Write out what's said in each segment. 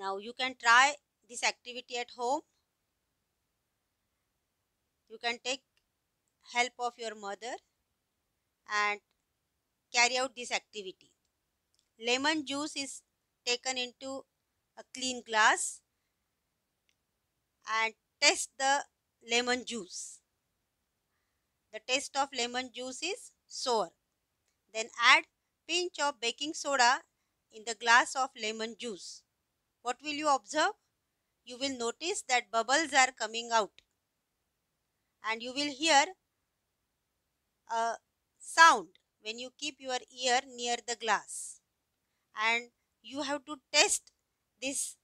Now you can try this activity at home. You can take help of your mother and carry out this activity. Lemon juice is taken into a clean glass and test the lemon juice. The taste of lemon juice is sour. Then add pinch of baking soda in the glass of lemon juice. What will you observe? You will notice that bubbles are coming out and you will hear a sound when you keep your ear near the glass, and you have to test this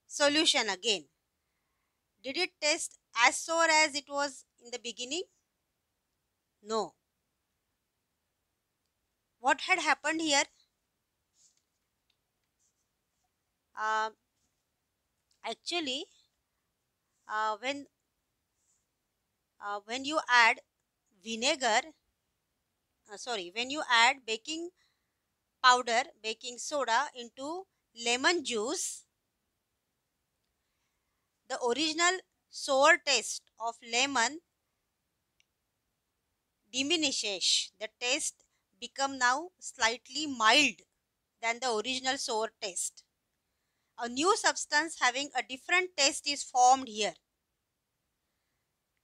solution again. Did it taste as sour as it was in the beginning? No. What had happened here? Uh, Actually, uh, when when you add vinegar, when you add baking powder, baking soda into lemon juice, the original sour taste of lemon diminishes. The taste become now slightly mild than the original sour taste. A new substance having a different taste is formed here.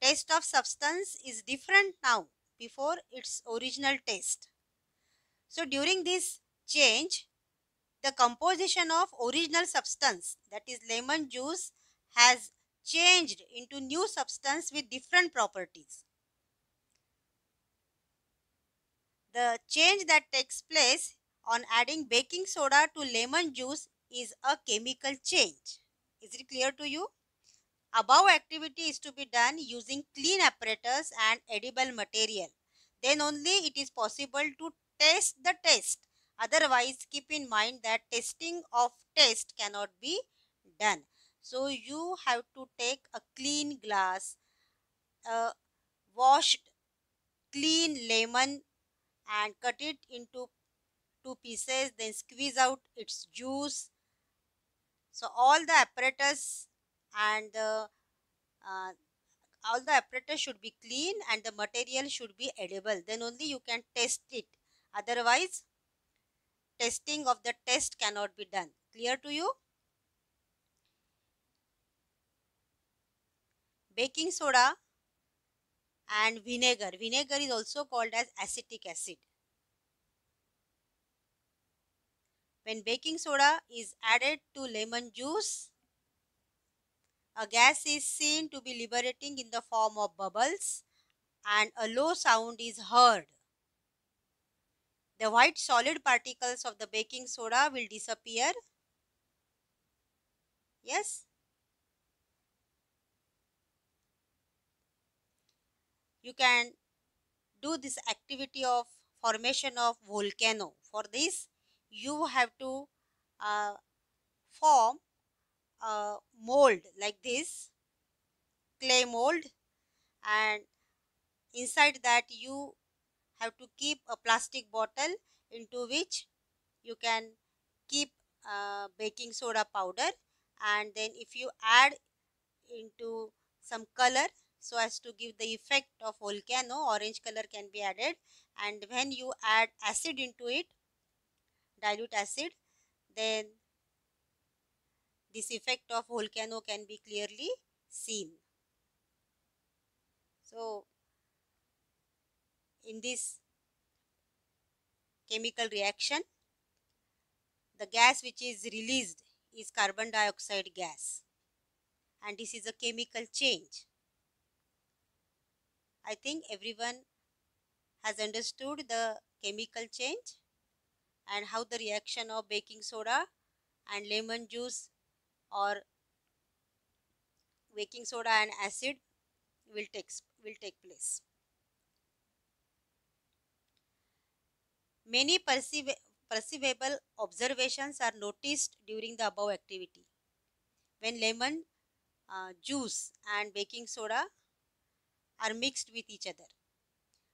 Taste of substance is different now before its original taste. So during this change, the composition of original substance, that is lemon juice, has changed into new substance with different properties. The change that takes place on adding baking soda to lemon juice is a chemical change. Is it clear to you? Above activity is to be done using clean apparatus and edible material. Then only it is possible to taste the taste. Otherwise, keep in mind that testing of taste cannot be done. So you have to take a clean glass, a washed clean lemon, and cut it into two pieces, then squeeze out its juice. So all the apparatus and uh, all the apparatus should be clean and the material should be edible. Then only you can test it. Otherwise, testing of the test cannot be done. Clear to you? Baking soda and vinegar. Vinegar is also called as acetic acid. When baking soda is added to lemon juice, a gas is seen to be liberating in the form of bubbles and a low sound is heard. The white solid particles of the baking soda will disappear. Yes? You can do this activity of formation of volcano. For this, you have to uh, form a mold like this, clay mold, and inside that you have to keep a plastic bottle into which you can keep baking soda powder, and then if you add into some color so as to give the effect of volcano, orange color can be added, and when you add acid into it, dilute acid, then this effect of volcano can be clearly seen. So in this chemical reaction, the gas which is released is carbon dioxide gas, and this is a chemical change. I think everyone has understood the chemical change and how the reaction of baking soda and lemon juice or baking soda and acid will take place. Many perceivable observations are noticed during the above activity. When lemon juice and baking soda are mixed with each other,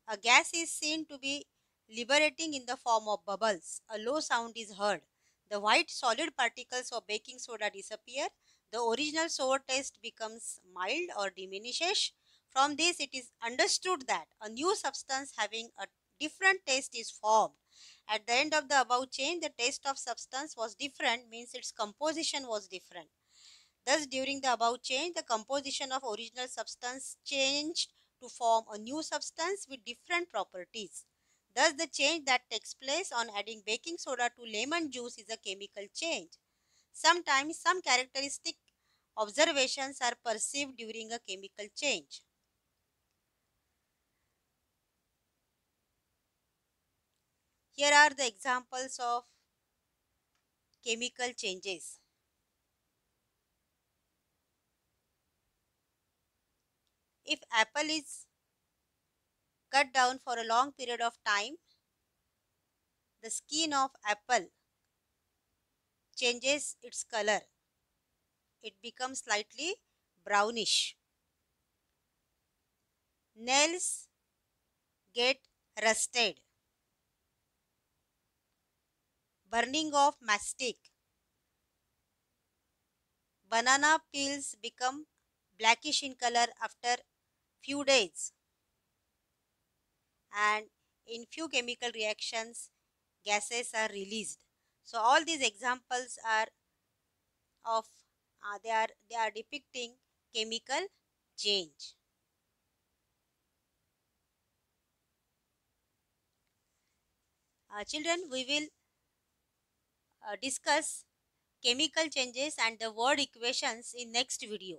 a gas is seen to be liberating in the form of bubbles. A low sound is heard. The white solid particles of baking soda disappear. The original sour taste becomes mild or diminishes. From this, it is understood that a new substance having a different taste is formed. At the end of the above chain, the taste of substance was different, means its composition was different. Thus, during the above change, the composition of original substance changed to form a new substance with different properties. Thus, the change that takes place on adding baking soda to lemon juice is a chemical change. Sometimes, some characteristic observations are perceived during a chemical change. Here are the examples of chemical changes. If apple is cut down for a long period of time, the skin of apple changes its color. It becomes slightly brownish. Nails get rusted. Burning of mastic. Banana peels become blackish in color after few days. And in few chemical reactions, gases are released. So all these examples are of they are depicting chemical change. Children, we will discuss chemical changes and the word equations in next video.